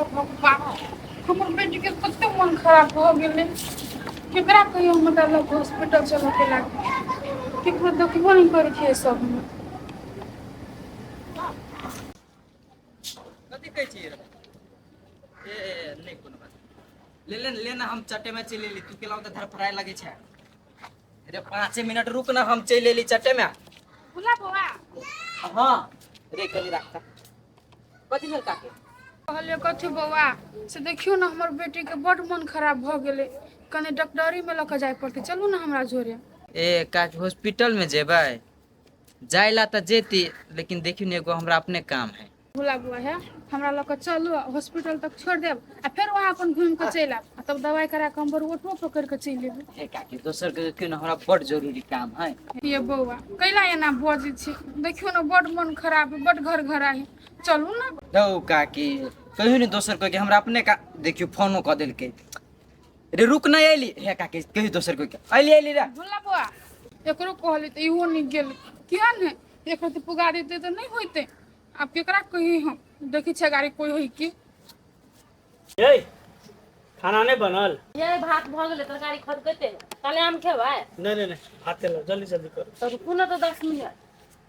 भगवान हमर बेटी के कते मन खराब हो गेले केकरा कहियो मतलब हॉस्पिटल चलो के लागे केकरो देखबो नहीं करै छै सब कथी कहै छी ए नहीं कोनो बात ले ले लेना हम चट्टे में चले ली तू केला उधर धर फराय लगे छै अरे 5 मिनट रुक ना हम चले ली चट्टे में बुला बौआ हां रे कली रखता कथी भेल काके कहलिए कथी बौआ से देखियो ना हमर बेटी के बड मन खराब भ गेले कने डॉक्टरी में लक जाय पड़ते चलू ना हमरा जोरे ए काज हॉस्पिटल में जेबै जाइला त जेती लेकिन देखियो ने एगो हमरा अपने काम है बुला बुआ है हमरा लक चलू हॉस्पिटल तक छोड़ देब आ फिर वहां अपन घूम के चल आब तब दवाई करा के हम बरवटो पकड़ के चल लेब ए काकी दोसर के क्यों ना हमरा बड़ जरूरी काम है ये बौआ कैला एना बजै छी देखियो ना बड मन खराब है बड घर घर आई चलू ना दौ काकी कहियो ने दोसर को के हमरा अपने का देखियो फोनो क देल के रे रुक ना आइली हे काकी कहियो दोसर को के आइली रे बुला बुआ एकरो कहली त इहो नहीं गेल किया ने एकरो त पुगा देते त नहीं होइते अब केकरा कही हम देखी छे गाड़ी कोई होई की ये खाना नहीं बनल ये भात भ गेले तरकारी खद कते ताले आम खेबै नहीं नहीं नहीं हाथ लो जल्दी जल्दी करो तो कुना तो 10 मिनट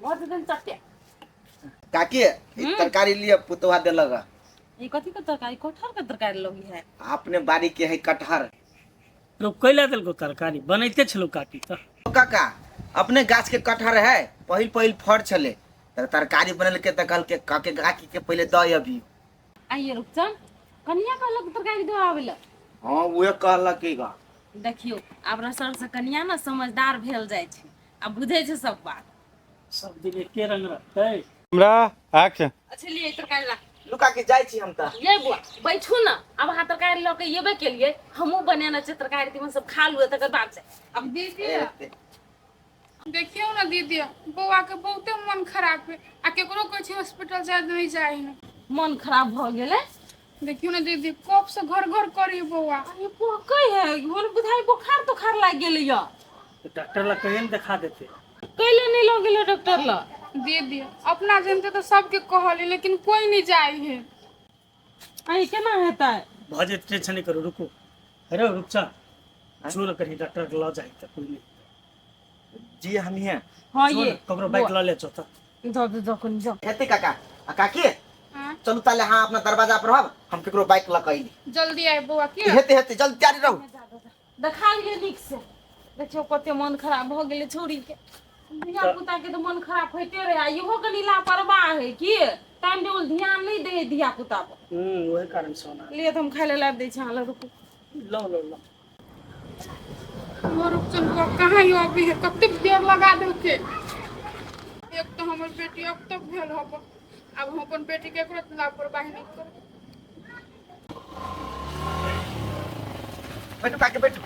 बहुत दिन चट्टे काकी ई तरकारी लिए पुतवा दे लगा ये कथी के तरकारी कटहर के तरकारी लगी है अपने बाड़ी के है कटहर लोग कैला दिल को तरकारी बनैते छलो काकी त काका अपने गाछ के कटहर है पहिल पहिल फड़ छले तरकारी बनल के त कल के काके काकी के पहले दई अभी आइए रुकचन कनिया का लग तरकारी दो आवेला हां ओए कहला के गा देखियो आब रसर से कनिया ना समझदार भेल जाय छै आ बुझै छै सब बात सब दिन एके रंग रहतै हमरा एक्शन अच्छा लिए तरकारी ला लुका के जाय छी हम त ये बुआ बैठू ना अब हां तरकारी ल के येबे के लिए हमहू बनेना छै तरकारी तीमन सब खा लुए तकर बाद से अब दीदी देखियो ना दीदी बौआ के बहुते मन खराब है आ केकरो कहै छै हॉस्पिटल जाय नहीं जाय है मन खराब भ गेले देखियो ना दीदी कब से घर घर करी बौआ ये पोकै है घर बुझाई बुखार तो खार लाग गेले या तो डॉक्टर ला कहिए न दिखा देते कैले नहीं लो गेले डॉक्टर ला दीदी अपना जनते तो सबके कहली लेकिन कोई नहीं जाय है आई केना हेतै भजे टेंशन नहीं करो रुको अरे रुक जा जोर करी डॉक्टर के ला जाए त कोई नहीं जी हम ही हैं हां जोर ये ककरो बाइक ला ले चो त दो कोन जो हेते काका आ काकी हां चलू ताले हां अपना दरवाजा पर हम केकरो बाइक ला कइली जल्दी आए बौआ की हेते हेते जल्दी तैयारी रहू देखा लिए निक से देखियो कते मन खराब भ गेले छोरी के बिया पुता के तो मन खराब होते रहे इहो कनी लापरवाह है की टाइम टेबल ध्यान नहीं दे दिया पुता पर वही कारण सोना लिए तो हम खाए ले लाब दे छ हां रुको लो लो लो मोर उपचन को कहां यो अभी है कते देर लगा दे के एक तो हमर बेटी अब तक भेल हब अब हम अपन बेटी के एकरो लापरवाही नहीं कर बैठो काकी बैठो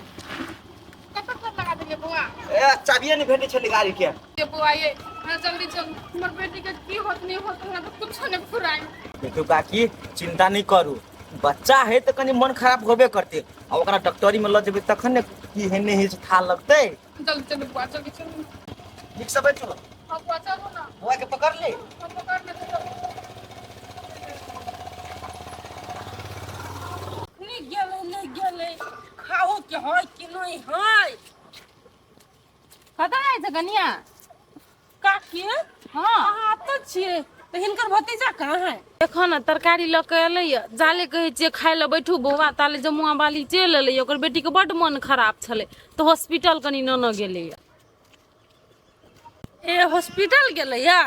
कत तक लगा देले बौआ ए चाबिए नहीं भेटे छले गाड़ी के ये बौआ ये मैं जल्दी चल हमर बेटी के की होत नहीं होत हमरा तो कुछ नहीं फुराई देखो काकी चिंता नहीं करू बच्चा है तो कनी मन खराब होबे करते अब ओकरा डॉक्टरी में ल जेबे तखन ने की हेने ही था लगते जल्दी चल बौआ जल्दी चल ठीक से बैठो हम बौआ चलो ना बुआ के पकड़ ले हम पकड़ ले नहीं गेले खाओ के होय कि नहीं होय कतऽ जाइ छ कनिया काकी हां अहाँ त छिए त हिनकर भतीजा कहाँ है देखो ना तरकारी ल के एलै जाले कहै छिए खाय ल बैठू बौआ ताले जमुआ वाली चल एलै ओकर बेटी के बड मन खराब छले तो हॉस्पिटल कनी न गेलै ए हॉस्पिटल गेलै या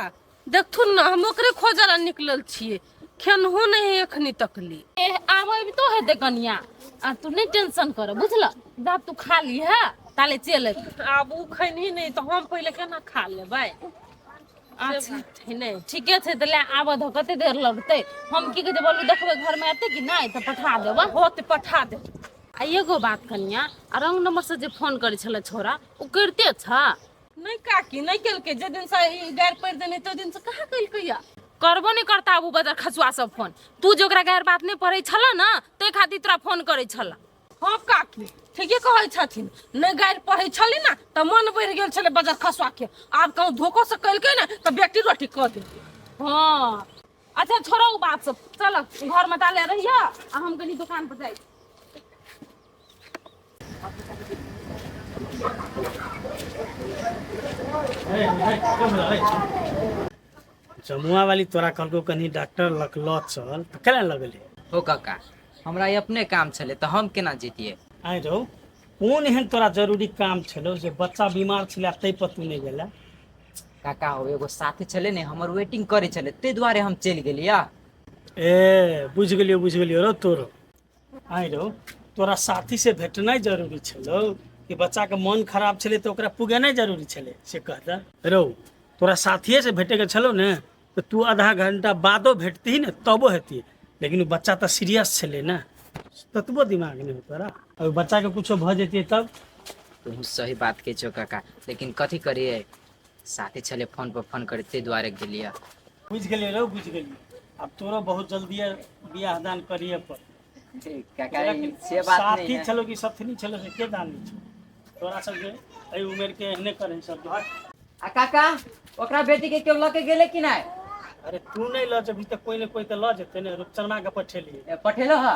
देखथुन ना हम ओकरे खोजला निकलल छिए खेनहु नहीं एखनी तकली ए आबै भी तो हेते कनिया आ तू नहीं टेंशन कर बुझला जा तू खा ली है ताले चल आब उ खैनी नहीं तो हम पहले केना खा लेबै अच्छा नहीं ठीके छै त ले आब ध कते देर लगतै हम की कहै बोलू देखबै घर में एते कि नहीं त पठा देबा होत पठा दे आ एगो बात कनिया आ रंग नंबर से जे फोन करै छले छोरा उ करते छ नहीं काकी नहीं केलके जे दिन से ई गार पड़ देने तो दिन से कहाँ केलकै या करबो नहीं करता अबू बदर खसुआ सब फोन तू जो ओकरा गार बात नहीं पड़ै छला ना ते खातिर तोरा फोन करै छला हां काकी ठीके कहै छथिन नहीं गार पढ़ै छली ना त मन बढ़ गेल छले बजार खसुआ के आब कहूं धोखो से कलकै ना त बेटी रोटी क दे हां अच्छा छोड़ो उ बात सब, चलो घर में ताले रहिया आ हम कनी दुकान पर जाई। जमुआ वाली तोरा कहलको कहीं डॉक्टर लखलौ चल तो केना लगले? हो काका, हमरा ये अपने काम छले तो हम केना जीतिए? आइ रहो कौन एहन तोरा जरूरी काम छलो जे बच्चा बीमार छलै तै पर तू नहीं गेला? काका हो एगो साथी छले ने, हमर वेटिंग करे छले, ते दुआरे हम चल गेलिया। ए बुझ गेलियो रो तोरो। आइ रहो तोरा साथी से भेटनाइ जरूरी छलो कि बच्चा के मन खराब छले तो ओकरा पुगेनाइ जरूरी छले से कहता रहो। तोरा साथिये से भेटे के छलो ने तो तू आधा घंटा बादो भेटती ने तबो हेती, लेकिन उ बच्चा तो सीरियस छले ना, ततबो दिमाग नहीं हो तोरा। और बच्चा के कुछो भ जेती तब? तुम सही बात के छो काका, लेकिन कथी करिए, साथी छले फोन पर फोन करे ते दुआरे गेलिया। बुझ गेलियो रो बुझ गेलियो। अब तोरो बहुत जल्दी बियाह दान करिए पर। काका से बात नहीं साथी है। छलो कि सथनी छलो से के दान दै छो? तोरा सब के एहि उम्र के एहने करे सब घर। आ काका ओकरा बेटी के केओ लके गेले कि नहीं? अरे तू नहीं ल जेबही तो कोई न कोई तो ल जेते ने, रुपचनमा के पठेली। पठेलो हा